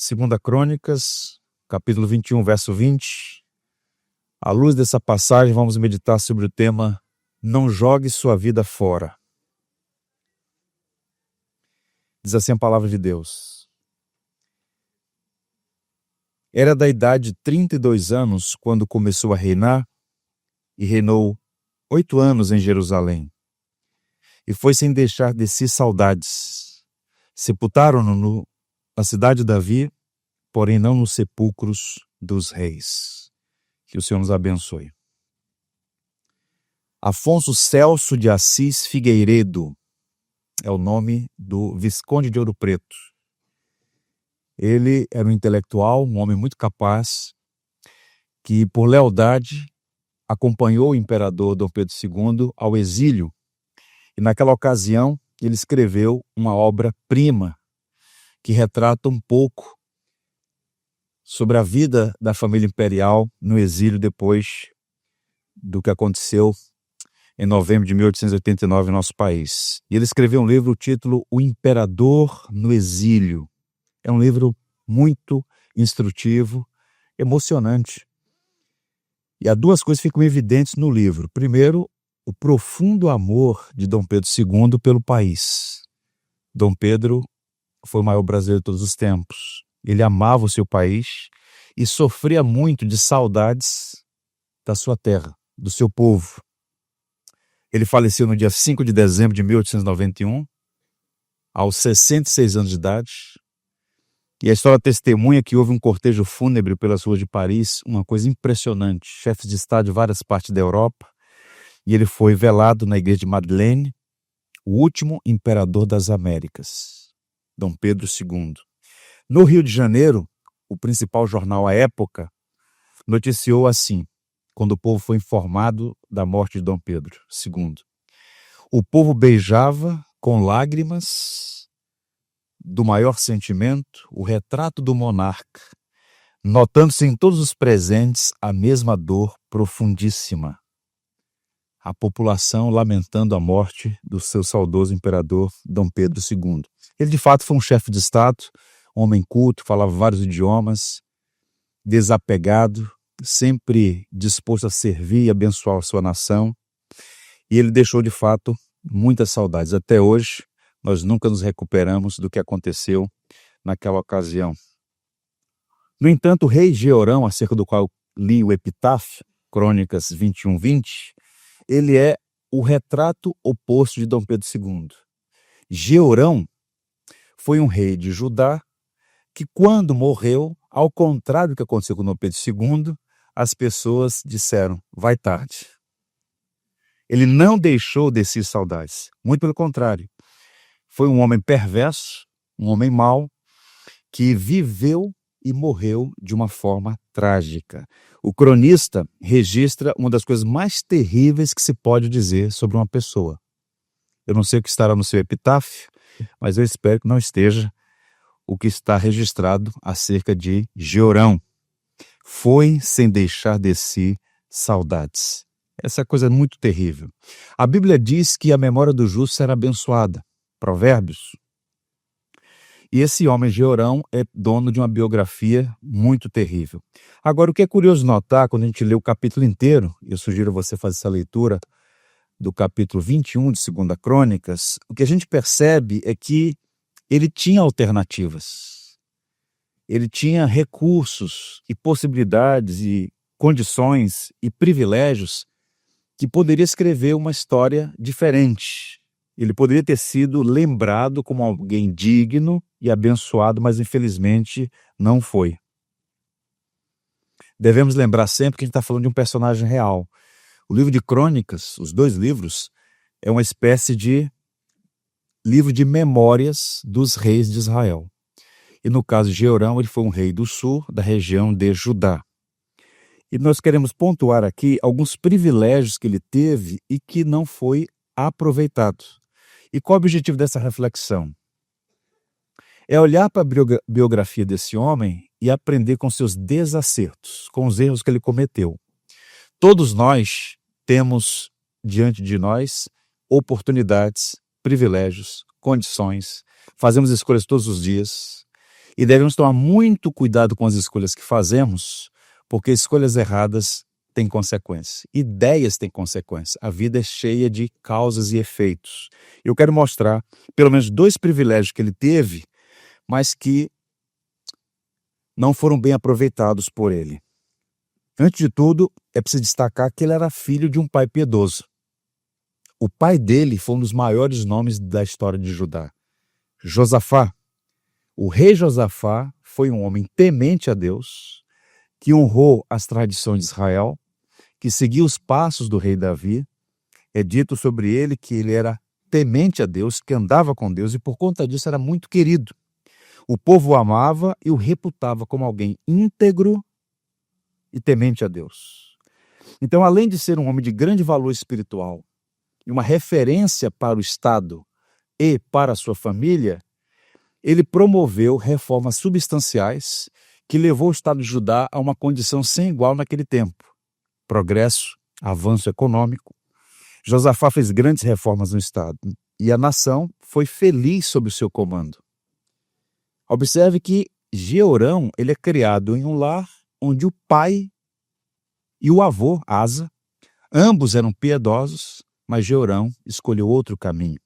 Segunda Crônicas, capítulo 21, verso 20. À luz dessa passagem, vamos meditar sobre o tema Não jogue sua vida fora. Diz assim a palavra de Deus. Era da idade de 32 anos quando começou a reinar e reinou 8 anos em Jerusalém. E foi sem deixar de si saudades. Sepultaram-no na cidade de Davi, porém não nos sepulcros dos reis. Que o Senhor nos abençoe. Afonso Celso de Assis Figueiredo é o nome do Visconde de Ouro Preto. Ele era um intelectual, um homem muito capaz, que por lealdade acompanhou o imperador Dom Pedro II ao exílio. E naquela ocasião ele escreveu uma obra-prima que retrata um pouco sobre a vida da família imperial no exílio depois do que aconteceu em novembro de 1889 em nosso país. E ele escreveu um livro, o título O Imperador no Exílio. É um livro muito instrutivo, emocionante. E há duas coisas que ficam evidentes no livro. Primeiro, o profundo amor de Dom Pedro II pelo país. Dom Pedro foi o maior brasileiro de todos os tempos. Ele amava o seu país e sofria muito de saudades da sua terra, do seu povo. Ele faleceu no dia 5 de dezembro de 1891, aos 66 anos de idade. E a história testemunha que houve um cortejo fúnebre pelas ruas de Paris, uma coisa impressionante. Chefes de Estado de várias partes da Europa. E ele foi velado na igreja de Madeleine, o último imperador das Américas, Dom Pedro II. No Rio de Janeiro, o principal jornal à época noticiou assim, quando o povo foi informado da morte de Dom Pedro II. O povo beijava com lágrimas do maior sentimento o retrato do monarca, notando-se em todos os presentes a mesma dor profundíssima. A população lamentando a morte do seu saudoso imperador Dom Pedro II. Ele de fato foi um chefe de Estado, homem culto, falava vários idiomas, desapegado, sempre disposto a servir e abençoar a sua nação. E ele deixou de fato muitas saudades. Até hoje, nós nunca nos recuperamos do que aconteceu naquela ocasião. No entanto, o rei Jeorão, acerca do qual li o epitáfio, Crônicas 21, 20, ele é o retrato oposto de Dom Pedro II. Jeorão foi um rei de Judá que, quando morreu, ao contrário do que aconteceu com Dom Pedro II, as pessoas disseram, vai tarde. Ele não deixou de si saudades, muito pelo contrário. Foi um homem perverso, um homem mau, que viveu e morreu de uma forma trágica. O cronista registra uma das coisas mais terríveis que se pode dizer sobre uma pessoa. Eu não sei o que estará no seu epitáfio, mas eu espero que não esteja o que está registrado acerca de Jeorão. Foi sem deixar de si saudades. Essa coisa é muito terrível. A Bíblia diz que a memória do justo será abençoada. Provérbios. E esse homem, Jeorão, é dono de uma biografia muito terrível. Agora, o que é curioso notar, quando a gente lê o capítulo inteiro, eu sugiro você fazer essa leitura do capítulo 21 de Segunda Crônicas, o que a gente percebe é que ele tinha alternativas. Ele tinha recursos e possibilidades e condições e privilégios que poderia escrever uma história diferente. Ele poderia ter sido lembrado como alguém digno e abençoado, mas infelizmente não foi. Devemos lembrar sempre que a gente está falando de um personagem real. O livro de Crônicas, os dois livros, é uma espécie de livro de memórias dos reis de Israel. E no caso de Jeorão, ele foi um rei do sul, da região de Judá. E nós queremos pontuar aqui alguns privilégios que ele teve e que não foi aproveitado. E qual é o objetivo dessa reflexão? É olhar para a biografia desse homem e aprender com seus desacertos, com os erros que ele cometeu. Todos nós temos diante de nós oportunidades, privilégios, condições, fazemos escolhas todos os dias. E devemos tomar muito cuidado com as escolhas que fazemos, porque escolhas erradas têm consequências. Ideias têm consequências. A vida é cheia de causas e efeitos. Eu quero mostrar pelo menos 2 privilégios que ele teve, mas que não foram bem aproveitados por ele. Antes de tudo, é preciso destacar que ele era filho de um pai piedoso. O pai dele foi um dos maiores nomes da história de Judá, Josafá. O rei Josafá foi um homem temente a Deus, que honrou as tradições de Israel, que seguiu os passos do rei Davi. É dito sobre ele que ele era temente a Deus, que andava com Deus e por conta disso era muito querido. O povo o amava e o reputava como alguém íntegro e temente a Deus. Então, além de ser um homem de grande valor espiritual e uma referência para o Estado e para a sua família, ele promoveu reformas substanciais que levou o Estado de Judá a uma condição sem igual naquele tempo. Progresso, avanço econômico. Josafá fez grandes reformas no Estado e a nação foi feliz sob o seu comando. Observe que Jeorão ele é criado em um lar onde o pai e o avô, Asa, ambos eram piedosos, mas Jeorão escolheu outro caminho.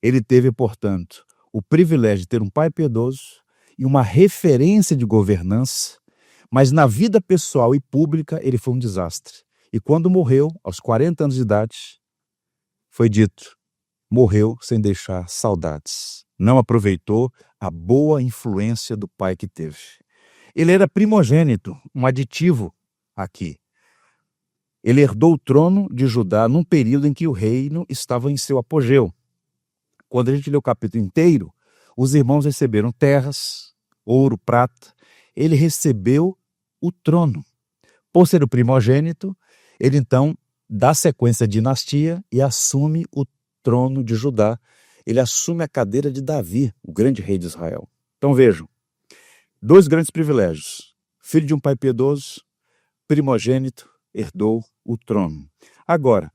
Ele teve, portanto, o privilégio de ter um pai piedoso e uma referência de governança, mas na vida pessoal e pública ele foi um desastre. E quando morreu, aos 40 anos de idade, foi dito, morreu sem deixar saudades. Não aproveitou a boa influência do pai que teve. Ele era primogênito, um aditivo aqui. Ele herdou o trono de Judá num período em que o reino estava em seu apogeu. Quando a gente lê o capítulo inteiro, os irmãos receberam terras, ouro, prata. Ele recebeu o trono. Por ser o primogênito, ele então dá sequência à dinastia e assume o trono de Judá. Ele assume a cadeira de Davi, o grande rei de Israel. Então vejam, 2 grandes privilégios. Filho de um pai piedoso, primogênito, herdou o trono. Agora,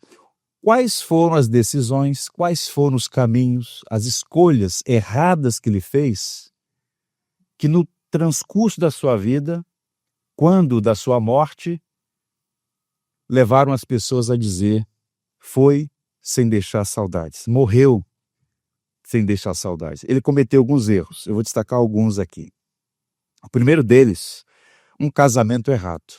quais foram as decisões, quais foram os caminhos, as escolhas erradas que ele fez, que no transcurso da sua vida, quando da sua morte, levaram as pessoas a dizer, foi sem deixar saudades, morreu sem deixar saudades. Ele cometeu alguns erros, eu vou destacar alguns aqui. O primeiro deles, um casamento errado.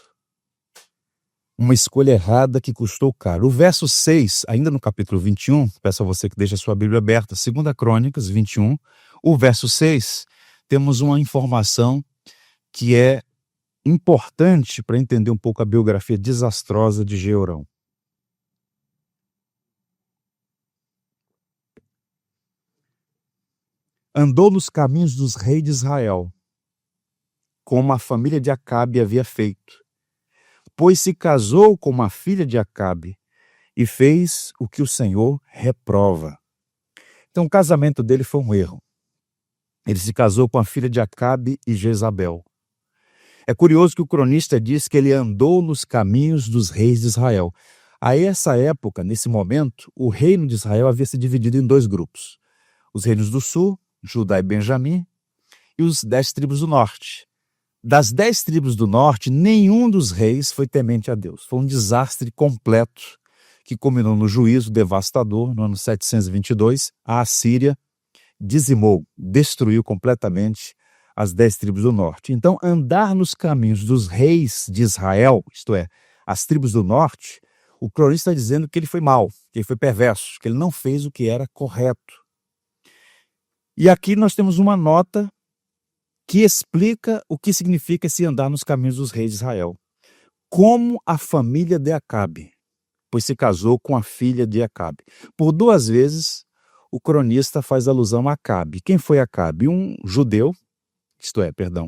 Uma escolha errada que custou caro. O verso 6, ainda no capítulo 21, peço a você que deixe a sua Bíblia aberta, 2 Crônicas 21, o verso 6, temos uma informação que é importante para entender um pouco a biografia desastrosa de Jeorão. Andou nos caminhos dos reis de Israel, como a família de Acabe havia feito, pois se casou com uma filha de Acabe e fez o que o Senhor reprova. Então o casamento dele foi um erro. Ele se casou com a filha de Acabe e Jezabel. É curioso que o cronista diz que ele andou nos caminhos dos reis de Israel. A essa época, nesse momento, o reino de Israel havia se dividido em 2 grupos. Os reinos do sul, Judá e Benjamim, e os 10 tribos do norte. Das 10 tribos do norte, nenhum dos reis foi temente a Deus. Foi um desastre completo que culminou no juízo devastador no ano 722. A Assíria dizimou, destruiu completamente as 10 tribos do norte. Então, andar nos caminhos dos reis de Israel, isto é, as tribos do norte, o cronista está dizendo que ele foi mau, que ele foi perverso, que ele não fez o que era correto. E aqui nós temos uma nota que explica o que significa se andar nos caminhos dos reis de Israel. Como a família de Acabe, pois se casou com a filha de Acabe. Por 2 vezes, o cronista faz alusão a Acabe. Quem foi Acabe? Um judeu,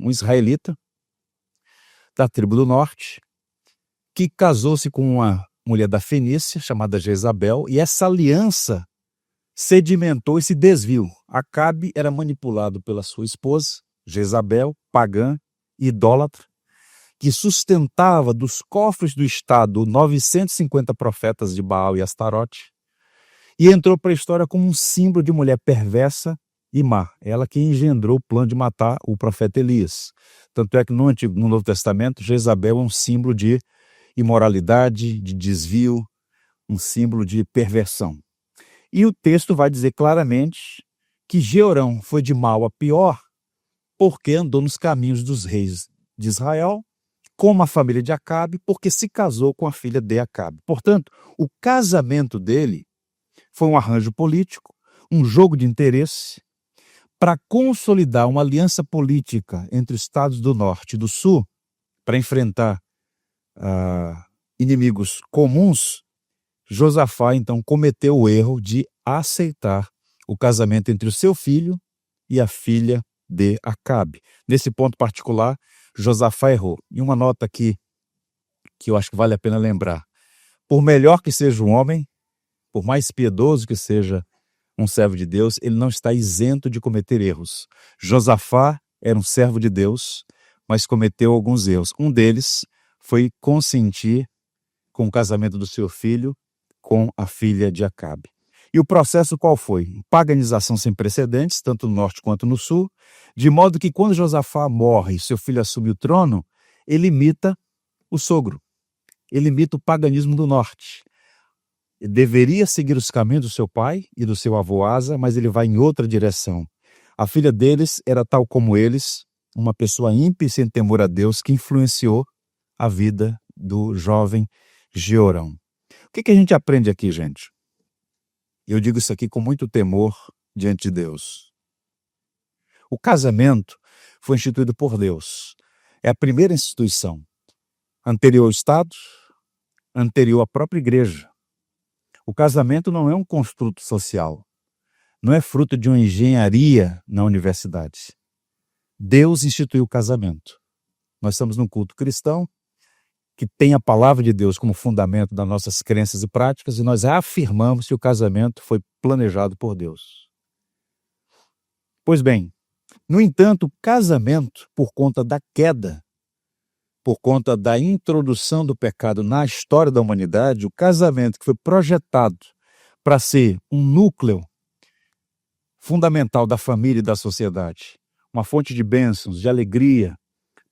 um israelita, da tribo do norte, que casou-se com uma mulher da Fenícia, chamada Jezabel, e essa aliança sedimentou esse desvio. Acabe era manipulado pela sua esposa, Jezabel, pagã, idólatra, que sustentava dos cofres do Estado 950 profetas de Baal e Astarote, e entrou para a história como um símbolo de mulher perversa e má. Ela que engendrou o plano de matar o profeta Elias. Tanto é que no Novo Testamento, Jezabel é um símbolo de imoralidade, de desvio, um símbolo de perversão. E o texto vai dizer claramente que Jeorão foi de mal a pior porque andou nos caminhos dos reis de Israel, como a família de Acabe, porque se casou com a filha de Acabe. Portanto, o casamento dele foi um arranjo político, um jogo de interesse, para consolidar uma aliança política entre os estados do norte e do sul, para enfrentar inimigos comuns. Josafá, então, cometeu o erro de aceitar o casamento entre o seu filho e a filha de Acabe. Nesse ponto particular, Josafá errou. E uma nota aqui que eu acho que vale a pena lembrar. Por melhor que seja um homem, por mais piedoso que seja um servo de Deus, ele não está isento de cometer erros. Josafá era um servo de Deus, mas cometeu alguns erros. Um deles foi consentir com o casamento do seu filho com a filha de Acabe. E o processo qual foi? Paganização sem precedentes, tanto no norte quanto no sul, de modo que quando Josafá morre e seu filho assume o trono, ele imita o sogro, ele imita o paganismo do norte. Ele deveria seguir os caminhos do seu pai e do seu avô Asa, mas ele vai em outra direção. A filha deles era tal como eles, uma pessoa ímpia e sem temor a Deus, que influenciou a vida do jovem Jeorão. O que a gente aprende aqui, gente? Eu digo isso aqui com muito temor diante de Deus. O casamento foi instituído por Deus. É a primeira instituição, anterior ao Estado, anterior à própria igreja. O casamento não é um construto social, não é fruto de uma engenharia na universidade. Deus instituiu o casamento. Nós estamos num culto cristão que tem a palavra de Deus como fundamento das nossas crenças e práticas, e nós afirmamos que o casamento foi planejado por Deus. Pois bem, no entanto, o casamento, por conta da queda, por conta da introdução do pecado na história da humanidade, o casamento que foi projetado para ser um núcleo fundamental da família e da sociedade, uma fonte de bênçãos, de alegria,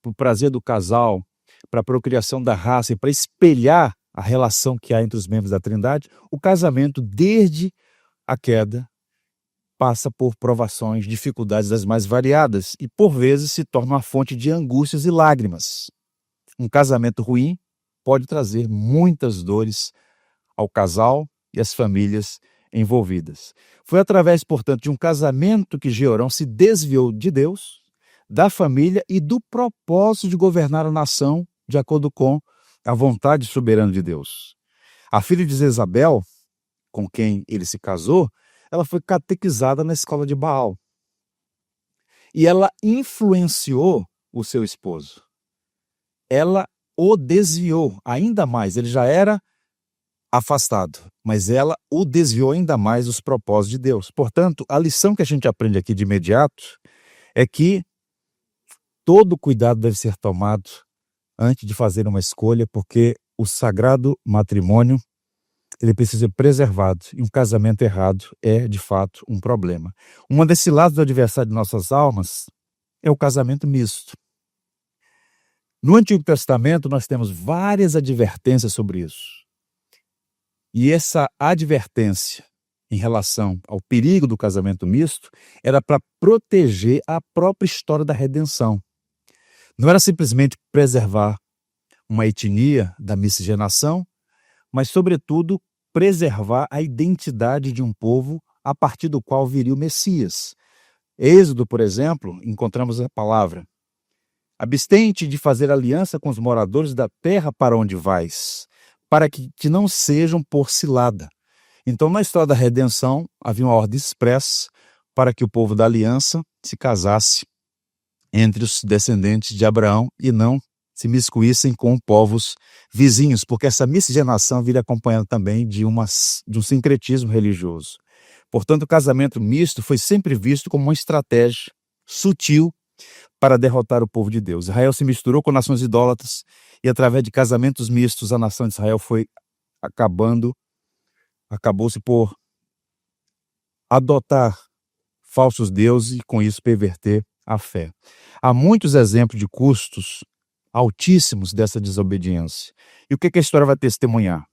para o prazer do casal, para a procriação da raça e para espelhar a relação que há entre os membros da Trindade, o casamento, desde a queda, passa por provações, dificuldades das mais variadas e, por vezes, se torna uma fonte de angústias e lágrimas. Um casamento ruim pode trazer muitas dores ao casal e às famílias envolvidas. Foi através, portanto, de um casamento que Jeorão se desviou de Deus, da família e do propósito de governar a nação de acordo com a vontade soberana de Deus. A filha de Jezabel, com quem ele se casou, ela foi catequizada na escola de Baal. E ela influenciou o seu esposo. Ela o desviou ainda mais. Ele já era afastado, mas ela o desviou ainda mais dos propósitos de Deus. Portanto, a lição que a gente aprende aqui de imediato é que todo cuidado deve ser tomado antes de fazer uma escolha, porque o sagrado matrimônio ele precisa ser preservado, e um casamento errado é, de fato, um problema. Uma das ciladas do adversário de nossas almas é o casamento misto. No Antigo Testamento, nós temos várias advertências sobre isso. E essa advertência em relação ao perigo do casamento misto era para proteger a própria história da redenção. Não era simplesmente preservar uma etnia da miscigenação, mas, sobretudo, preservar a identidade de um povo a partir do qual viria o Messias. Êxodo, por exemplo, encontramos a palavra: abstente de fazer aliança com os moradores da terra para onde vais, para que te não sejam por cilada. Então, na história da redenção, havia uma ordem expressa para que o povo da aliança se casasse entre os descendentes de Abraão e não se miscuíssem com povos vizinhos, porque essa miscigenação viria acompanhada também de um sincretismo religioso. Portanto, o casamento misto foi sempre visto como uma estratégia sutil para derrotar o povo de Deus. Israel se misturou com nações idólatras e, através de casamentos mistos, a nação de Israel foi acabou-se por adotar falsos deuses e com isso perverter a fé. Há muitos exemplos de custos altíssimos dessa desobediência. E o que a história vai testemunhar?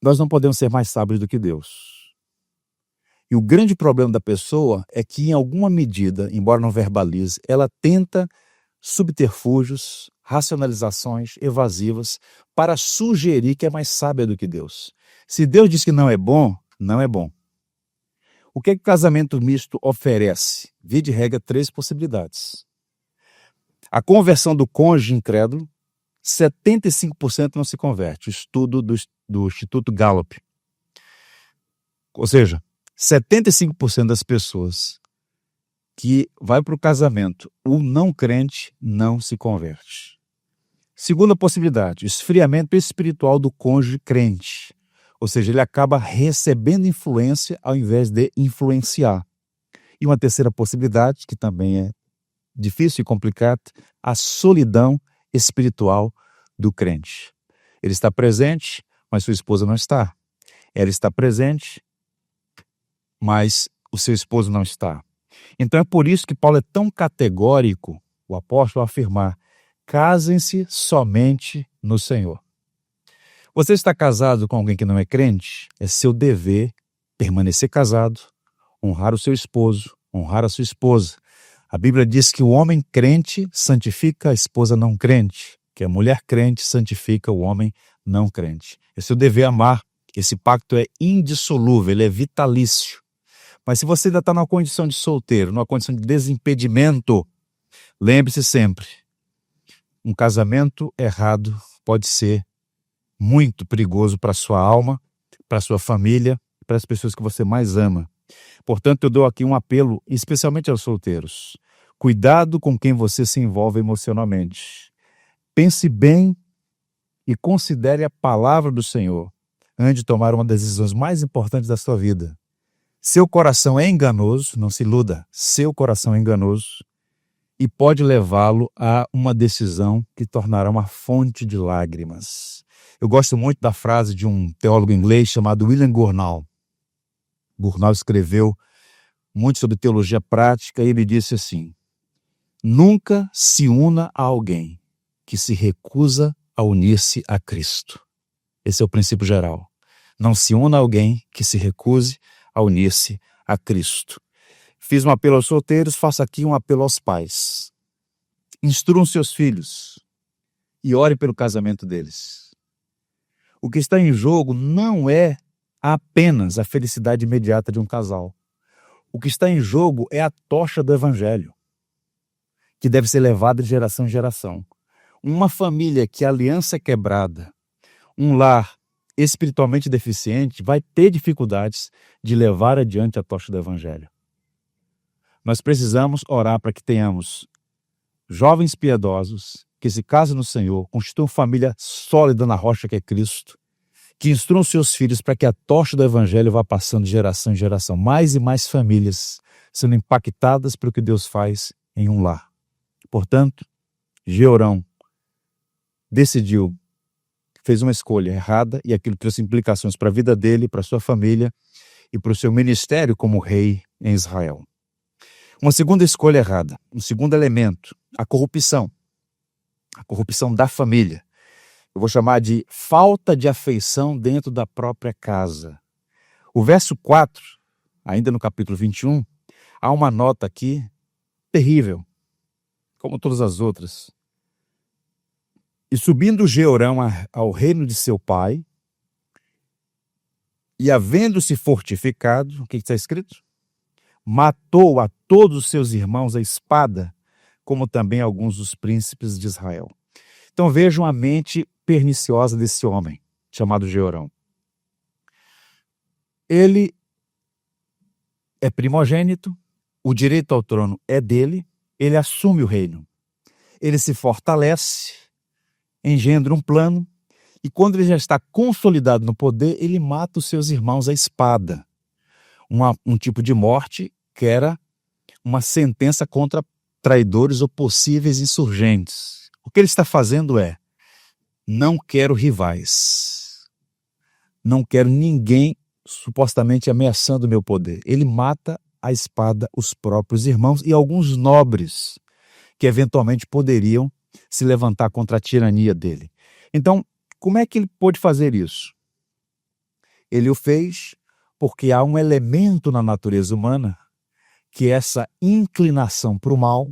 Nós não podemos ser mais sábios do que Deus. E o grande problema da pessoa é que, em alguma medida, embora não verbalize, ela tenta subterfúgios, racionalizações evasivas para sugerir que é mais sábia do que Deus. Se Deus diz que não é bom, não é bom. O que o casamento misto oferece? Via de regra, 3 possibilidades. A conversão do cônjuge incrédulo, 75% não se converte. O estudo do Instituto Gallup. Ou seja, 75% das pessoas que vai para o casamento, o não crente não se converte. Segunda possibilidade, esfriamento espiritual do cônjuge crente. Ou seja, ele acaba recebendo influência ao invés de influenciar. E uma terceira possibilidade, que também é difícil e complicada, a solidão espiritual do crente. Ele está presente, mas sua esposa não está. Ela está presente, mas o seu esposo não está. Então é por isso que Paulo é tão categórico, o apóstolo, a afirmar: casem-se somente no Senhor. Você está casado com alguém que não é crente? É seu dever permanecer casado, honrar o seu esposo, honrar a sua esposa. A Bíblia diz que o homem crente santifica a esposa não crente, que a mulher crente santifica o homem não crente. É seu dever amar. Esse pacto é indissolúvel, ele é vitalício. Mas se você ainda está numa condição de solteiro, numa condição de desimpedimento, lembre-se sempre, um casamento errado pode ser muito perigoso para a sua alma, para a sua família, para as pessoas que você mais ama. Portanto, eu dou aqui um apelo, especialmente aos solteiros. Cuidado com quem você se envolve emocionalmente. Pense bem e considere a palavra do Senhor antes de tomar uma das decisões mais importantes da sua vida. Seu coração é enganoso, não se iluda, seu coração é enganoso e pode levá-lo a uma decisão que tornará uma fonte de lágrimas. Eu gosto muito da frase de um teólogo inglês chamado William Gurnall. Gurnall escreveu muito sobre teologia prática e ele disse assim: nunca se una a alguém que se recusa a unir-se a Cristo. Esse é o princípio geral. Não se una a alguém que se recuse a unir-se a Cristo. Fiz um apelo aos solteiros, faço aqui um apelo aos pais. Instruam seus filhos e ore pelo casamento deles. O que está em jogo não é apenas a felicidade imediata de um casal. O que está em jogo é a tocha do Evangelho, que deve ser levada de geração em geração. Uma família que a aliança é quebrada, um lar espiritualmente deficiente, vai ter dificuldades de levar adiante a tocha do Evangelho. Nós precisamos orar para que tenhamos jovens piedosos que se casem no Senhor, constituam família sólida na rocha que é Cristo, que instruam seus filhos para que a tocha do Evangelho vá passando de geração em geração. Mais e mais famílias sendo impactadas pelo que Deus faz em um lar. Portanto, Georão decidiu, fez uma escolha errada e aquilo trouxe implicações para a vida dele, para a sua família e para o seu ministério como rei em Israel. Uma segunda escolha errada, um segundo elemento, a corrupção da família. Eu vou chamar de falta de afeição dentro da própria casa. O verso 4, ainda no capítulo 21, há uma nota aqui terrível, como todas as outras. E subindo Georão ao reino de seu pai, e havendo-se fortificado, o que está escrito? Matou a todos os seus irmãos à espada, como também alguns dos príncipes de Israel. Então vejam a mente perniciosa desse homem, chamado Georão. Ele é primogênito, o direito ao trono é dele, ele assume o reino. Ele se fortalece, engendra um plano, e quando ele já está consolidado no poder, ele mata os seus irmãos à espada. Um tipo de morte que era uma sentença contra traidores ou possíveis insurgentes. O que ele está fazendo é: não quero rivais, não quero ninguém supostamente ameaçando o meu poder. Ele mata à espada os próprios irmãos e alguns nobres que eventualmente poderiam se levantar contra a tirania dele. Então, como é que ele pôde fazer isso? Ele o fez porque há um elemento na natureza humana que é essa inclinação para o mal,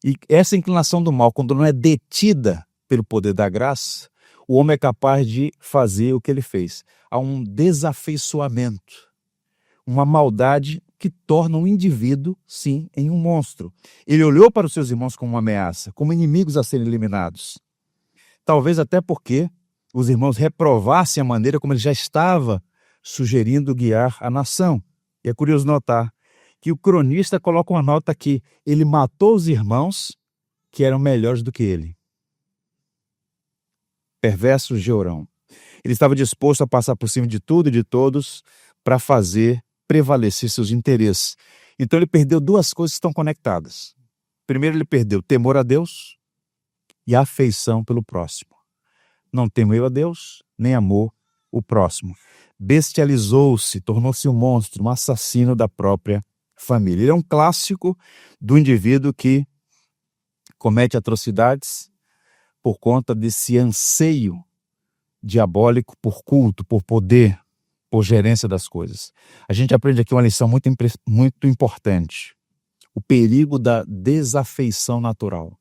e essa inclinação do mal, quando não é detida pelo poder da graça, o homem é capaz de fazer o que ele fez. Há um desafeiçoamento, uma maldade que torna um indivíduo, sim, em um monstro. Ele olhou para os seus irmãos como uma ameaça, como inimigos a serem eliminados. Talvez até porque os irmãos reprovassem a maneira como ele já estava sugerindo guiar a nação. E é curioso notar que o cronista coloca uma nota aqui: ele matou os irmãos que eram melhores do que ele. Perverso Jeorão. Ele estava disposto a passar por cima de tudo e de todos para fazer prevalecer seus interesses. Então ele perdeu duas coisas que estão conectadas. Primeiro, ele perdeu temor a Deus e afeição pelo próximo. Não temeu a Deus, nem amou o próximo. Bestializou-se, tornou-se um monstro, um assassino da própria família. Ele é um clássico do indivíduo que comete atrocidades por conta desse anseio diabólico por culto, por poder, por gerência das coisas. A gente aprende aqui uma lição muito importante: o perigo da desafeição natural.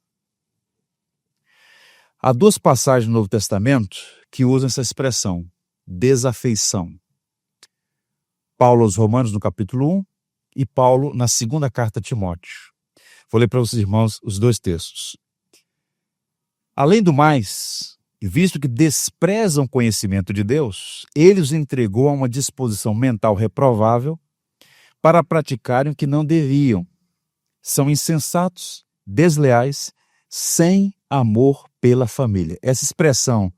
Há duas passagens no Novo Testamento que usam essa expressão, desafeição. Paulo aos Romanos, no capítulo 1, e Paulo na segunda carta a Timóteo. Vou ler para vocês, irmãos, os dois textos. Além do mais, visto que desprezam o conhecimento de Deus, ele os entregou a uma disposição mental reprovável para praticarem o que não deviam. São insensatos, desleais, sem amor pela família. Essa expressão,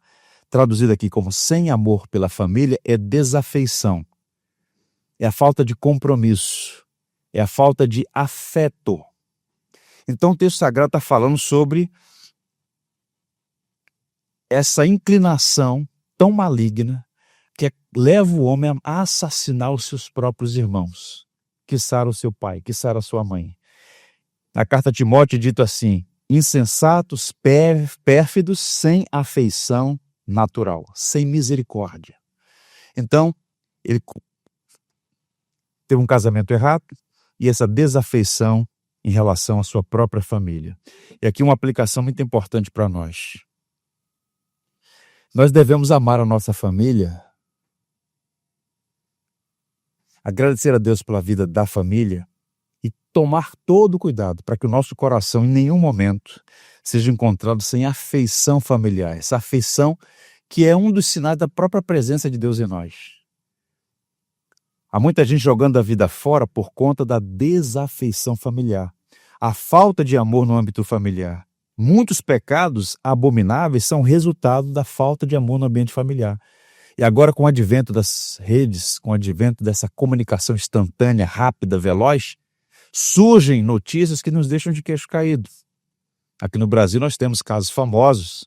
traduzida aqui como sem amor pela família, é desafeição. É a falta de compromisso. É a falta de afeto. Então o texto sagrado está falando sobre essa inclinação tão maligna que leva o homem a assassinar os seus próprios irmãos, quiçá o seu pai, quiçá a sua mãe. Na carta a Timóteo é dito assim: insensatos, pérfidos, sem afeição natural, sem misericórdia. Então, ele teve um casamento errado e essa desafeição em relação à sua própria família. E aqui uma aplicação muito importante para nós. Nós devemos amar a nossa família, agradecer a Deus pela vida da família e tomar todo o cuidado para que o nosso coração em nenhum momento seja encontrado sem afeição familiar. Essa afeição que é um dos sinais da própria presença de Deus em nós. Há muita gente jogando a vida fora por conta da desafeição familiar, a falta de amor no âmbito familiar. Muitos pecados abomináveis são resultado da falta de amor no ambiente familiar. E agora, com o advento das redes, com o advento dessa comunicação instantânea, rápida, veloz, surgem notícias que nos deixam de queixo caído. Aqui no Brasil nós temos casos famosos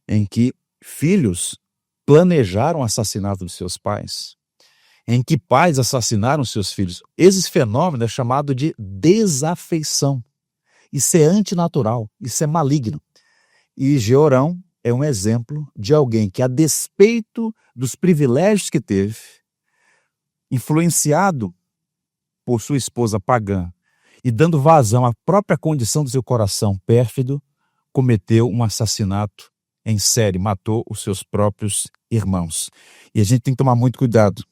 em que filhos planejaram o assassinato dos seus pais, em que pais assassinaram seus filhos. Esse fenômeno é chamado de desafeição. Isso é antinatural, isso é maligno. E Jeorão é um exemplo de alguém que, a despeito dos privilégios que teve, influenciado por sua esposa pagã e dando vazão à própria condição do seu coração pérfido, cometeu um assassinato em série, matou os seus próprios irmãos. E a gente tem que tomar muito cuidado.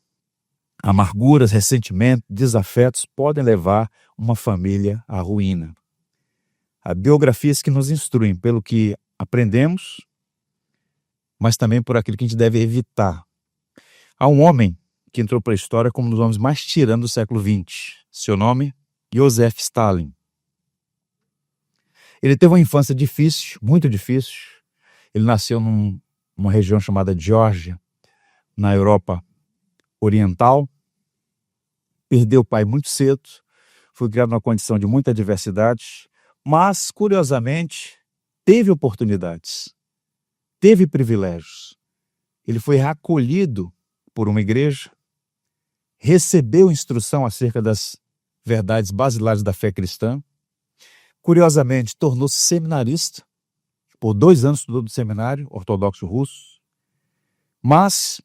Amarguras, ressentimento, desafetos podem levar uma família à ruína. Há biografias que nos instruem pelo que aprendemos, mas também por aquilo que a gente deve evitar. Há um homem que entrou para a história como um dos homens mais tiranos do século XX. Seu nome, Joseph Stalin. Ele teve uma infância difícil, muito difícil. Ele nasceu numa região chamada Geórgia, na Europa Oriental. Perdeu o pai muito cedo, foi criado numa condição de muita adversidade, mas, curiosamente, teve oportunidades, teve privilégios. Ele foi acolhido por uma igreja, recebeu instrução acerca das verdades basilares da fé cristã. Curiosamente, tornou-se seminarista. Por 2 anos estudou no seminário ortodoxo russo. Mas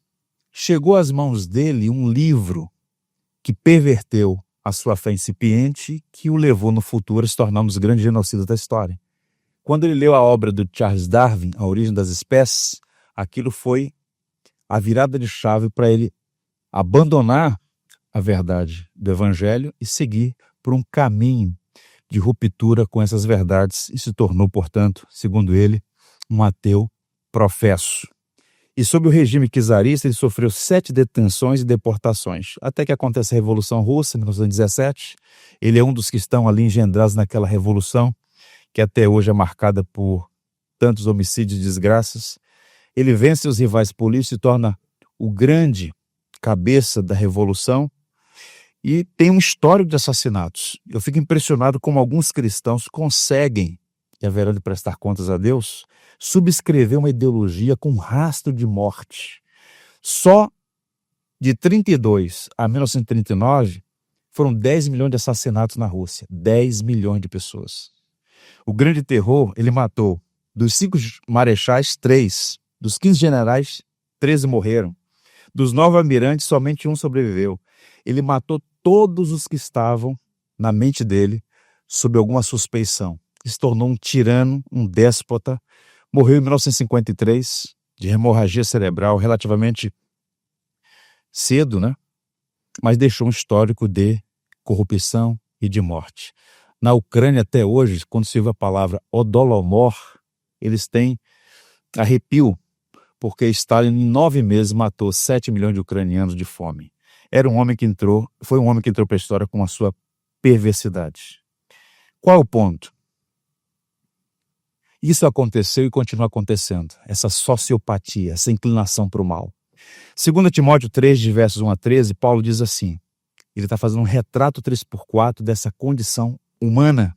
chegou às mãos dele um livro que perverteu a sua fé incipiente, que o levou no futuro a se tornar um dos grandes genocidas da história. Quando ele leu a obra do Charles Darwin, A Origem das Espécies, aquilo foi a virada de chave para ele abandonar a verdade do Evangelho e seguir por um caminho de ruptura com essas verdades e se tornou, portanto, segundo ele, um ateu professo. E sob o regime czarista ele sofreu 7 detenções e deportações, até que acontece a Revolução Russa, em 1917. Ele é um dos que estão ali engendrados naquela revolução, que até hoje é marcada por tantos homicídios e desgraças. Ele vence os rivais políticos, se torna o grande cabeça da revolução e tem um histórico de assassinatos. Eu fico impressionado como alguns cristãos conseguem, e haverão de prestar contas a Deus, subscrever uma ideologia com rastro de morte. Só de 32 a 1939 foram 10 milhões de assassinatos na Rússia. 10 milhões de pessoas. O grande terror, ele matou dos 5 marechais, 3. Dos 15 generais, 13 morreram. Dos 9 almirantes, somente 1 sobreviveu. Ele matou todos os que estavam na mente dele sob alguma suspeição. Se tornou um tirano, um déspota. Morreu em 1953 de hemorragia cerebral, relativamente cedo, né? Mas deixou um histórico de corrupção e de morte. Na Ucrânia, até hoje, quando se ouve a palavra Holodomor, eles têm arrepio, porque Stalin, em 9 meses, matou 7 milhões de ucranianos de fome. Foi um homem que entrou para a história com a sua perversidade. Qual é o ponto? Isso aconteceu e continua acontecendo, essa sociopatia, essa inclinação para o mal. 2 Timóteo 3, de versos 1 a 13, Paulo diz assim, ele está fazendo um retrato 3x4 dessa condição humana.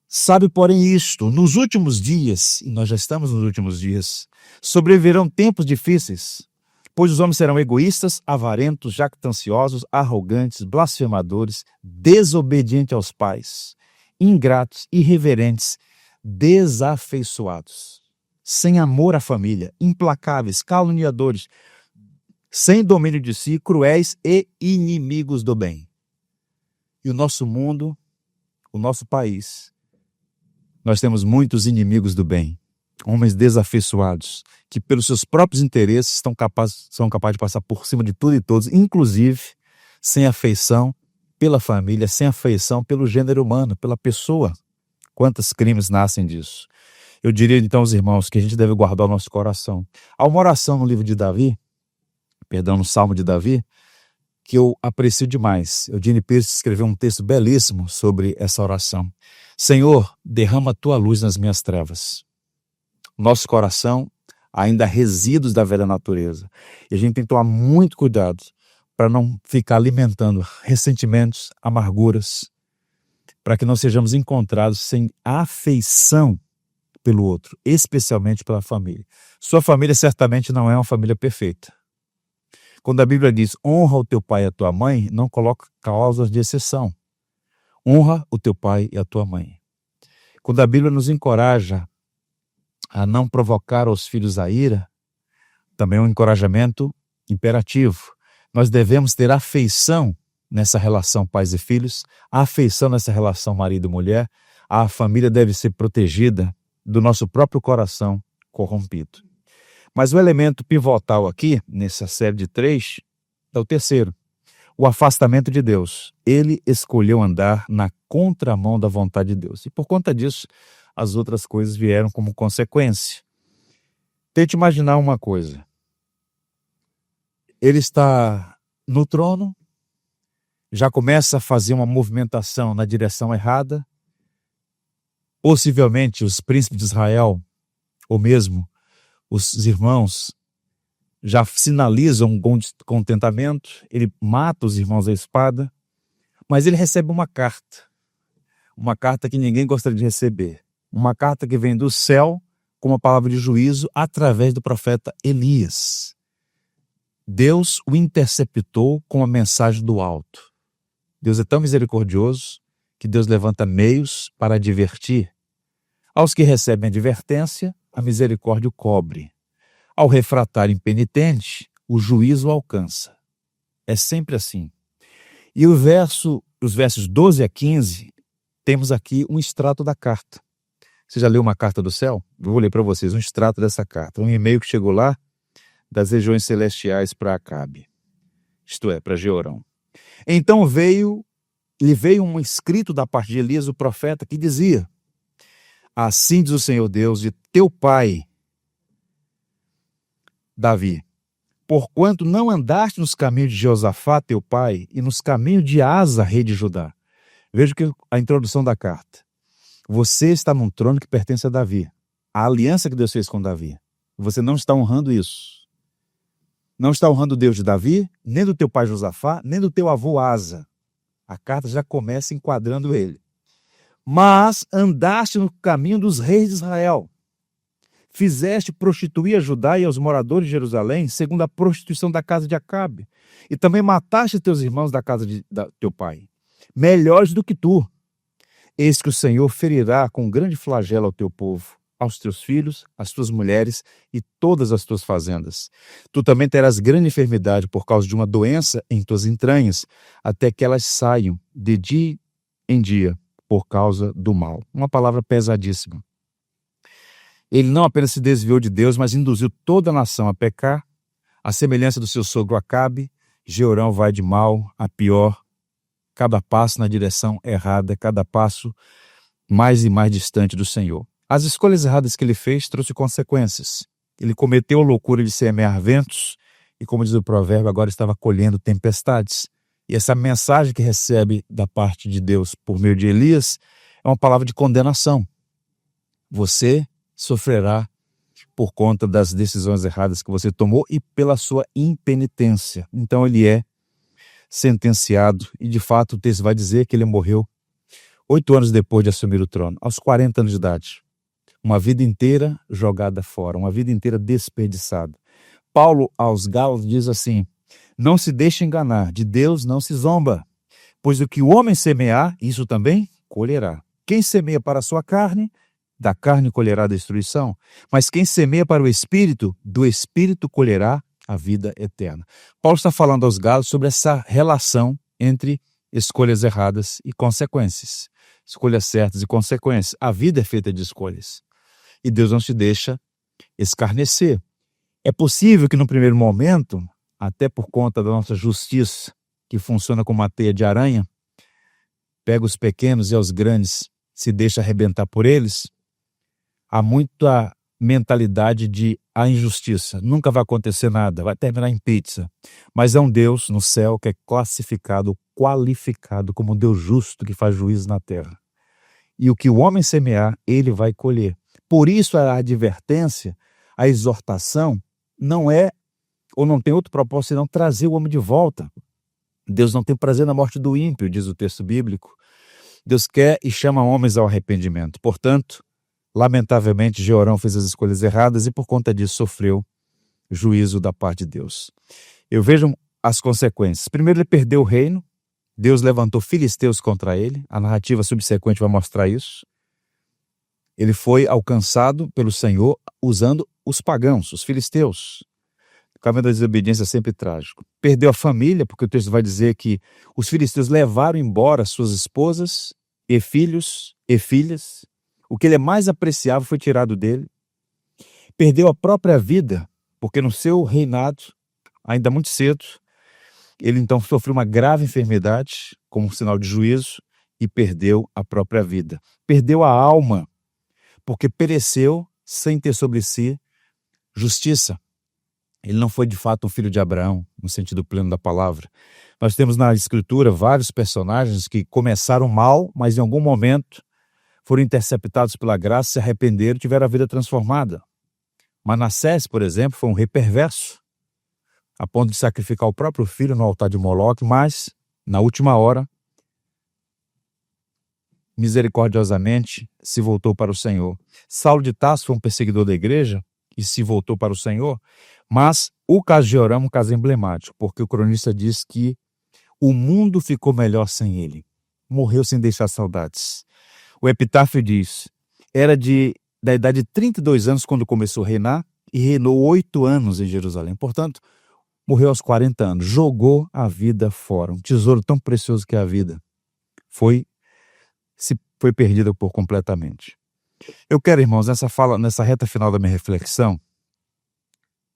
Sabe, porém, isto, nos últimos dias, e nós já estamos nos últimos dias, sobrevirão tempos difíceis, pois os homens serão egoístas, avarentos, jactanciosos, arrogantes, blasfemadores, desobedientes aos pais, ingratos, irreverentes, desafeiçoados, sem amor à família, implacáveis, caluniadores, sem domínio de si, cruéis e inimigos do bem. E o nosso mundo, o nosso país, nós temos muitos inimigos do bem, homens desafeiçoados, que pelos seus próprios interesses são capazes de passar por cima de tudo e todos, inclusive sem afeição pela família, sem afeição pelo gênero humano, pela pessoa. Quantos crimes nascem disso? Eu diria então aos irmãos que a gente deve guardar o nosso coração. Há uma oração no livro de Davi, no Salmo de Davi, que eu aprecio demais. Eugene Peterson escreveu um texto belíssimo sobre essa oração. Senhor, derrama a tua luz nas minhas trevas. Nosso coração ainda há resíduos da velha natureza. E a gente tem que tomar muito cuidado para não ficar alimentando ressentimentos, amarguras, para que não sejamos encontrados sem afeição pelo outro, especialmente pela família. Sua família certamente não é uma família perfeita. Quando a Bíblia diz honra o teu pai e a tua mãe, não coloca cláusulas de exceção. Honra o teu pai e a tua mãe. Quando a Bíblia nos encoraja a não provocar aos filhos a ira, também é um encorajamento imperativo. Nós devemos ter afeição nessa relação pais e filhos, afeição nessa relação marido e mulher. A família deve ser protegida do nosso próprio coração corrompido. Mas o elemento pivotal aqui, nessa série de 3, é o terceiro. O afastamento de Deus. Ele escolheu andar na contramão da vontade de Deus. E por conta disso, as outras coisas vieram como consequência. Tente imaginar uma coisa. Ele está no trono, já começa a fazer uma movimentação na direção errada. Possivelmente os príncipes de Israel, ou mesmo os irmãos, já sinalizam um contentamento. Ele mata os irmãos à espada, mas ele recebe uma carta que ninguém gostaria de receber. Uma carta que vem do céu com uma palavra de juízo através do profeta Elias. Deus o interceptou com a mensagem do alto. Deus é tão misericordioso que Deus levanta meios para advertir. Aos que recebem advertência, a misericórdia o cobre. Ao refratar impenitente, o juízo o alcança. É sempre assim. E os versos 12 a 15, temos aqui um extrato da carta. Você já leu uma carta do céu? Eu vou ler para vocês um extrato dessa carta. Um e-mail que chegou lá das regiões celestiais para Acabe. Isto é, para Jeorão. Então lhe veio um escrito da parte de Elias, o profeta, que dizia: assim diz o Senhor Deus de teu pai, Davi, porquanto não andaste nos caminhos de Josafá, teu pai, e nos caminhos de Asa, rei de Judá. Veja que a introdução da carta. Você está num trono que pertence a Davi. A aliança que Deus fez com Davi. Você não está honrando isso. Não está honrando o Deus de Davi, nem do teu pai Josafá, nem do teu avô Asa. A carta já começa enquadrando ele. Mas andaste no caminho dos reis de Israel. Fizeste prostituir a Judá e aos moradores de Jerusalém, segundo a prostituição da casa de Acabe. E também mataste teus irmãos da casa de teu pai, melhores do que tu. Eis que o Senhor ferirá com grande flagelo ao teu povo, aos teus filhos, às tuas mulheres e todas as tuas fazendas. Tu também terás grande enfermidade por causa de uma doença em tuas entranhas, até que elas saiam de dia em dia por causa do mal. Uma palavra pesadíssima. Ele não apenas se desviou de Deus, mas induziu toda a nação a pecar. À semelhança do seu sogro Acabe, Jeorão vai de mal a pior, cada passo na direção errada, cada passo mais e mais distante do Senhor. As escolhas erradas que ele fez trouxe consequências. Ele cometeu a loucura de semear ventos e, como diz o provérbio, agora estava colhendo tempestades. E essa mensagem que recebe da parte de Deus por meio de Elias é uma palavra de condenação. Você sofrerá por conta das decisões erradas que você tomou e pela sua impenitência. Então ele é sentenciado e, de fato, o texto vai dizer que ele morreu 8 anos depois de assumir o trono, aos 40 anos de idade. Uma vida inteira jogada fora, uma vida inteira desperdiçada. Paulo aos Gálatas diz assim: não se deixe enganar, de Deus não se zomba, pois o que o homem semear, isso também colherá. Quem semeia para a sua carne, da carne colherá a destruição, mas quem semeia para o Espírito, do Espírito colherá a vida eterna. Paulo está falando aos Gálatas sobre essa relação entre escolhas erradas e consequências. Escolhas certas e consequências. A vida é feita de escolhas. E Deus não se deixa escarnecer. É possível que no primeiro momento, até por conta da nossa justiça, que funciona como uma teia de aranha, pega os pequenos e aos grandes, se deixa arrebentar por eles, há muita mentalidade de a injustiça. Nunca vai acontecer nada, vai terminar em pizza. Mas é um Deus no céu que é classificado, qualificado como um Deus justo que faz juízo na terra. E o que o homem semear, ele vai colher. Por isso a advertência, a exortação, não é, ou não tem outro propósito senão trazer o homem de volta. Deus não tem prazer na morte do ímpio, diz o texto bíblico. Deus quer e chama homens ao arrependimento. Portanto, lamentavelmente, Jeorão fez as escolhas erradas e por conta disso sofreu juízo da parte de Deus. Eu vejo as consequências. Primeiro, ele perdeu o reino. Deus levantou filisteus contra ele. A narrativa subsequente vai mostrar isso. Ele foi alcançado pelo Senhor usando os pagãos, os filisteus. O caminho da desobediência é sempre trágico. Perdeu a família, porque o texto vai dizer que os filisteus levaram embora suas esposas e filhos e filhas. O que ele mais apreciava foi tirado dele. Perdeu a própria vida, porque no seu reinado, ainda muito cedo, ele então sofreu uma grave enfermidade, como um sinal de juízo, e perdeu a própria vida. Perdeu a alma, porque pereceu sem ter sobre si justiça. Ele não foi de fato um filho de Abraão, no sentido pleno da palavra. Nós temos na Escritura vários personagens que começaram mal, mas em algum momento foram interceptados pela graça, se arrependeram e tiveram a vida transformada. Manassés, por exemplo, foi um rei perverso, a ponto de sacrificar o próprio filho no altar de Moloque, mas, na última hora, misericordiosamente se voltou para o Senhor. Saulo de Tarso foi um perseguidor da igreja e se voltou para o Senhor, mas o caso de Joram é um caso emblemático, porque o cronista diz que o mundo ficou melhor sem ele. Morreu sem deixar saudades. O epitáfio diz, da idade de 32 anos quando começou a reinar e reinou 8 anos em Jerusalém. Portanto, morreu aos 40 anos, jogou a vida fora. Um tesouro tão precioso que é a vida foi perdida por completamente. Eu quero, irmãos, nessa reta final da minha reflexão,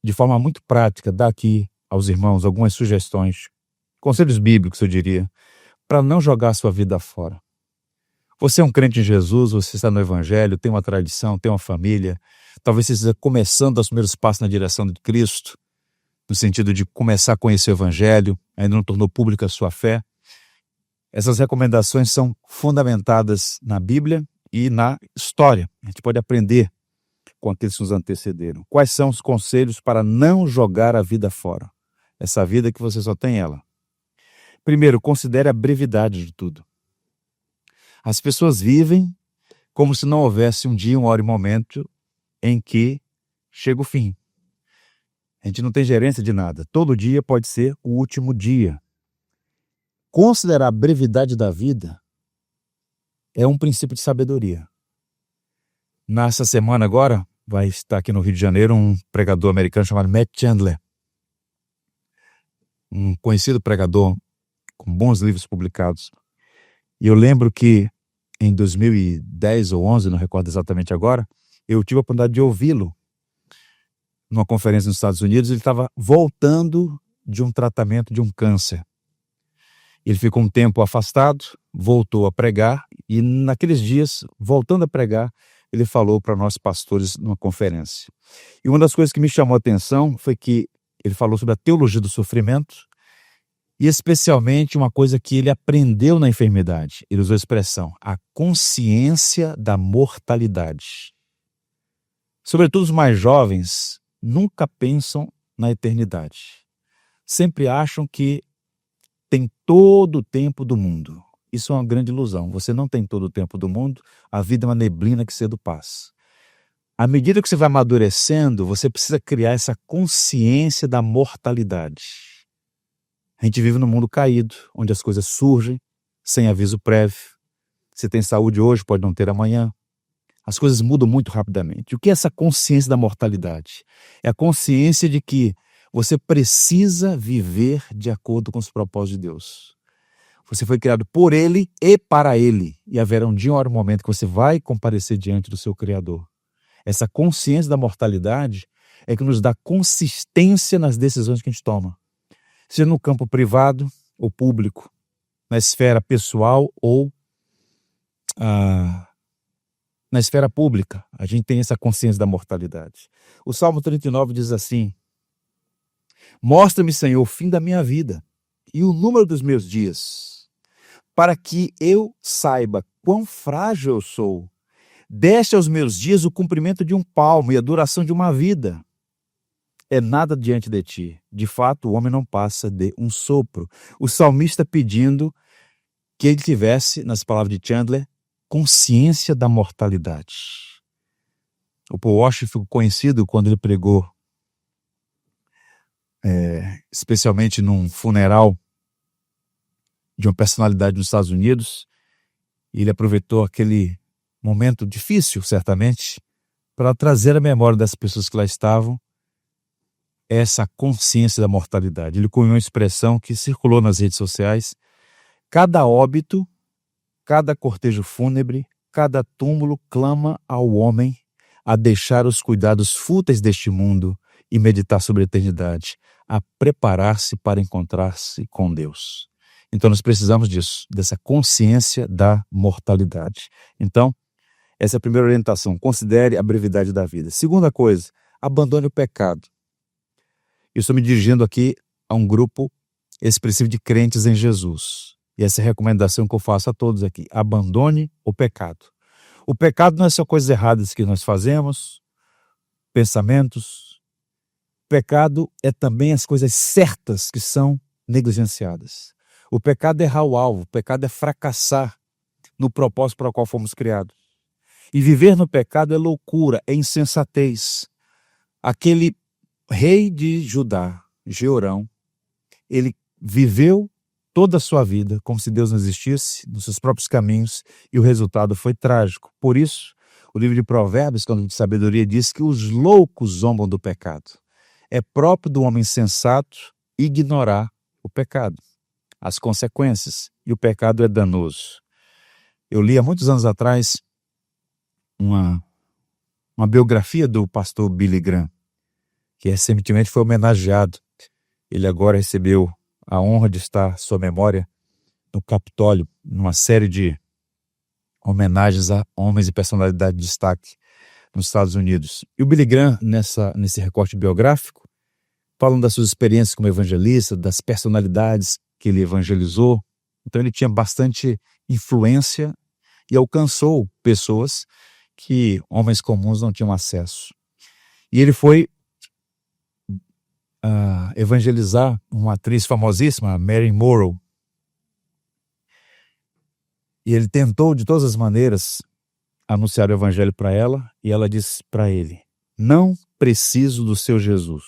de forma muito prática, dar aqui aos irmãos algumas sugestões, conselhos bíblicos, eu diria, para não jogar a sua vida fora. Você é um crente em Jesus, você está no Evangelho, tem uma tradição, tem uma família, talvez você esteja começando os primeiros passos na direção de Cristo, no sentido de começar a conhecer o Evangelho, ainda não tornou pública a sua fé. Essas recomendações são fundamentadas na Bíblia e na história. A gente pode aprender com aqueles que nos antecederam. Quais são os conselhos para não jogar a vida fora? Essa vida que você só tem ela. Primeiro, considere a brevidade de tudo. As pessoas vivem como se não houvesse um dia, uma hora e momento em que chega o fim. A gente não tem gerência de nada. Todo dia pode ser o último dia. Considerar a brevidade da vida é um princípio de sabedoria. Nessa semana agora, vai estar aqui no Rio de Janeiro um pregador americano chamado Matt Chandler. Um conhecido pregador com bons livros publicados. E eu lembro que em 2010 ou 11, não recordo exatamente agora, eu tive a oportunidade de ouvi-lo numa conferência nos Estados Unidos. Ele estava voltando de um tratamento de um câncer. Ele ficou um tempo afastado, voltou a pregar e naqueles dias, voltando a pregar, ele falou para nós pastores numa conferência. E uma das coisas que me chamou a atenção foi que ele falou sobre a teologia do sofrimento e especialmente uma coisa que ele aprendeu na enfermidade. Ele usou a expressão, a consciência da mortalidade. Sobretudo os mais jovens nunca pensam na eternidade. Sempre acham que tem todo o tempo do mundo. Isso é uma grande ilusão. Você não tem todo o tempo do mundo, a vida é uma neblina que cedo passa. À medida que você vai amadurecendo, você precisa criar essa consciência da mortalidade. A gente vive num mundo caído, onde as coisas surgem sem aviso prévio. Você tem saúde hoje, pode não ter amanhã. As coisas mudam muito rapidamente. O que é essa consciência da mortalidade? É a consciência de que você precisa viver de acordo com os propósitos de Deus. Você foi criado por Ele e para Ele. E haverá um dia, uma hora, um momento que você vai comparecer diante do seu Criador. Essa consciência da mortalidade é que nos dá consistência nas decisões que a gente toma. Seja no campo privado ou público, na esfera pessoal ou na esfera pública. A gente tem essa consciência da mortalidade. O Salmo 39 diz assim: mostra-me, Senhor, o fim da minha vida e o número dos meus dias, para que eu saiba quão frágil eu sou. Deste aos meus dias o comprimento de um palmo e a duração de uma vida. É nada diante de ti. De fato, o homem não passa de um sopro. O salmista pedindo que ele tivesse, nas palavras de Chandler, consciência da mortalidade. O Paul Washer ficou conhecido quando ele pregou, especialmente num funeral de uma personalidade nos Estados Unidos. Ele aproveitou aquele momento difícil, certamente, para trazer à memória das pessoas que lá estavam essa consciência da mortalidade. Ele cunhou uma expressão que circulou nas redes sociais: cada óbito, cada cortejo fúnebre, cada túmulo clama ao homem a deixar os cuidados fúteis deste mundo e meditar sobre a eternidade, a preparar-se para encontrar-se com Deus. Então nós precisamos disso, dessa consciência da mortalidade. Então, essa é a primeira orientação, considere a brevidade da vida. Segunda coisa, abandone o pecado. Eu estou me dirigindo aqui a um grupo expressivo de crentes em Jesus. E essa é a recomendação que eu faço a todos aqui. Abandone o pecado. O pecado não é só coisas erradas que nós fazemos, pensamentos. O pecado é também as coisas certas que são negligenciadas. O pecado é errar o alvo, o pecado é fracassar no propósito para o qual fomos criados. E viver no pecado é loucura, é insensatez. Aquele rei de Judá, Jeorão, ele viveu toda a sua vida como se Deus não existisse, nos seus próprios caminhos, e o resultado foi trágico. Por isso, o livro de Provérbios, quando de sabedoria, diz que os loucos zombam do pecado. É próprio do homem sensato ignorar o pecado, as consequências, e o pecado é danoso. Eu li há muitos anos atrás uma biografia do pastor Billy Graham, que recentemente foi homenageado. Ele agora recebeu a honra de estar sua memória no Capitólio, numa série de homenagens a homens e personalidades de destaque nos Estados Unidos. E o Billy Graham, nesse recorte biográfico, falando das suas experiências como evangelista, das personalidades que ele evangelizou. Então ele tinha bastante influência e alcançou pessoas que homens comuns não tinham acesso. E ele foi evangelizar uma atriz famosíssima, Marilyn Monroe. E ele tentou de todas as maneiras anunciar o evangelho para ela, e ela disse para ele: não preciso do seu Jesus.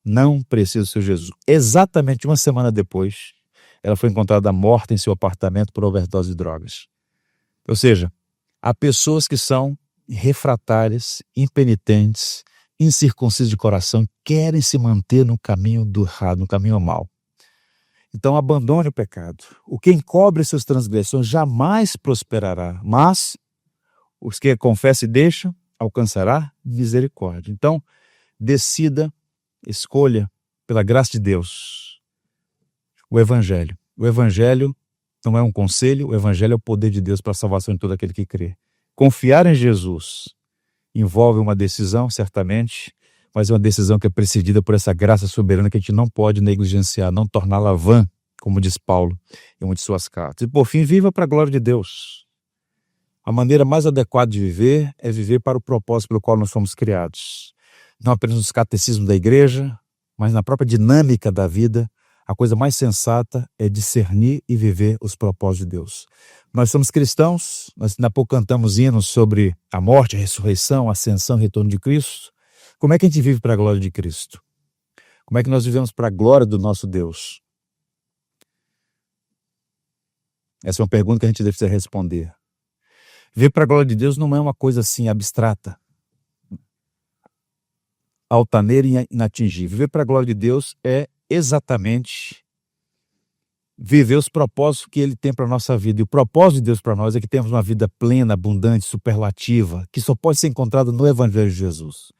Não preciso do seu Jesus. Exatamente uma semana depois, ela foi encontrada morta em seu apartamento por overdose de drogas. Ou seja, há pessoas que são refratárias, impenitentes, incircuncisos de coração, querem se manter no caminho do errado, no caminho mau. Então abandone o pecado. O que encobre suas transgressões jamais prosperará, mas os que confessam e deixam alcançará misericórdia. Então decida, escolha pela graça de Deus o Evangelho. O Evangelho não é um conselho, o Evangelho é o poder de Deus para a salvação de todo aquele que crê. Confiar em Jesus envolve uma decisão, certamente, mas é uma decisão que é precedida por essa graça soberana que a gente não pode negligenciar, não torná-la vã, como diz Paulo em uma de suas cartas. E por fim, viva para a glória de Deus. A maneira mais adequada de viver é viver para o propósito pelo qual nós fomos criados. Não apenas nos catecismos da igreja, mas na própria dinâmica da vida. A coisa mais sensata é discernir e viver os propósitos de Deus. Nós somos cristãos, nós ainda há pouco cantamos hinos sobre a morte, a ressurreição, a ascensão, o retorno de Cristo. Como é que a gente vive para a glória de Cristo? Como é que nós vivemos para a glória do nosso Deus? Essa é uma pergunta que a gente deve responder. Viver para a glória de Deus não é uma coisa assim abstrata, altaneira e inatingível. Viver para a glória de Deus é exatamente viver os propósitos que Ele tem para a nossa vida. E o propósito de Deus para nós é que temos uma vida plena, abundante, superlativa, que só pode ser encontrada no Evangelho de Jesus.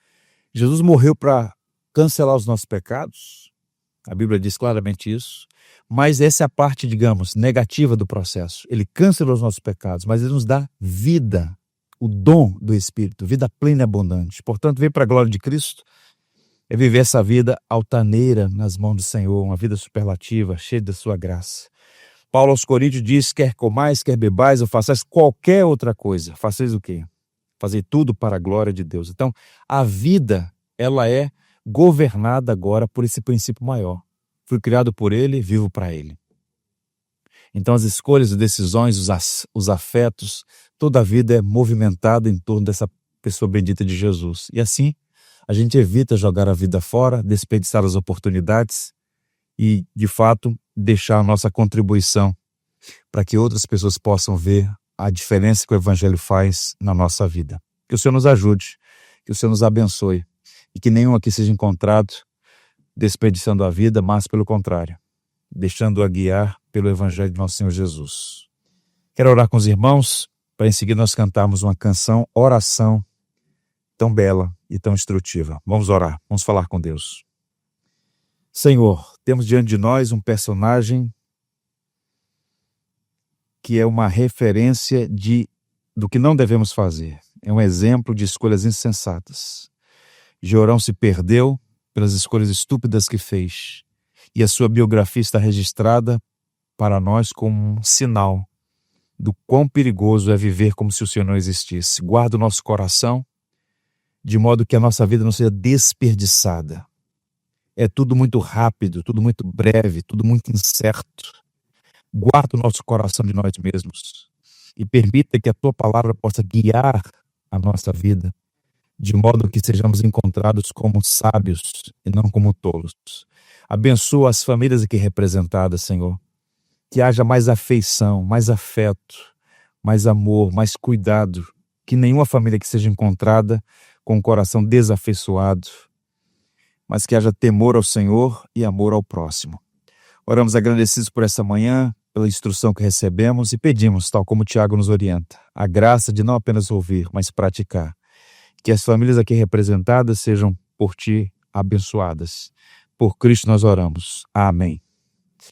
Jesus morreu para cancelar os nossos pecados, a Bíblia diz claramente isso, mas essa é a parte, digamos, negativa do processo. Ele cancelou os nossos pecados, mas Ele nos dá vida, o dom do Espírito, vida plena e abundante. Portanto, vir para a glória de Cristo é viver essa vida altaneira nas mãos do Senhor, uma vida superlativa, cheia da sua graça. Paulo aos Coríntios diz: quer comais, quer bebais, ou façais qualquer outra coisa. Façais o quê? Fazer tudo para a glória de Deus. Então, a vida, ela é governada agora por esse princípio maior. Fui criado por Ele, vivo para Ele. Então, as escolhas, as decisões, os afetos, toda a vida é movimentada em torno dessa pessoa bendita de Jesus. E assim, a gente evita jogar a vida fora, desperdiçar as oportunidades e, de fato, deixar a nossa contribuição para que outras pessoas possam ver a diferença que o Evangelho faz na nossa vida. Que o Senhor nos ajude, que o Senhor nos abençoe e que nenhum aqui seja encontrado desperdiçando a vida, mas pelo contrário, deixando-a guiar pelo Evangelho de nosso Senhor Jesus. Quero orar com os irmãos para em seguida nós cantarmos uma canção, oração, tão bela e tão instrutiva. Vamos orar, vamos falar com Deus. Senhor, temos diante de nós um personagem que é uma referência do que não devemos fazer. É um exemplo de escolhas insensatas. Jeorão se perdeu pelas escolhas estúpidas que fez. E a sua biografia está registrada para nós como um sinal do quão perigoso é viver como se o Senhor não existisse. Guarda o nosso coração, de modo que a nossa vida não seja desperdiçada. É tudo muito rápido, tudo muito breve, tudo muito incerto. Guarda o nosso coração de nós mesmos e permita que a Tua palavra possa guiar a nossa vida de modo que sejamos encontrados como sábios e não como tolos. Abençoa as famílias aqui representadas, Senhor. Que haja mais afeição, mais afeto, mais amor, mais cuidado. Que nenhuma família que seja encontrada com o coração desafeiçoado, mas que haja temor ao Senhor e amor ao próximo. Oramos agradecidos por essa manhã, pela instrução que recebemos e pedimos, tal como o Tiago nos orienta, a graça de não apenas ouvir, mas praticar. Que as famílias aqui representadas sejam por Ti abençoadas. Por Cristo nós oramos. Amém.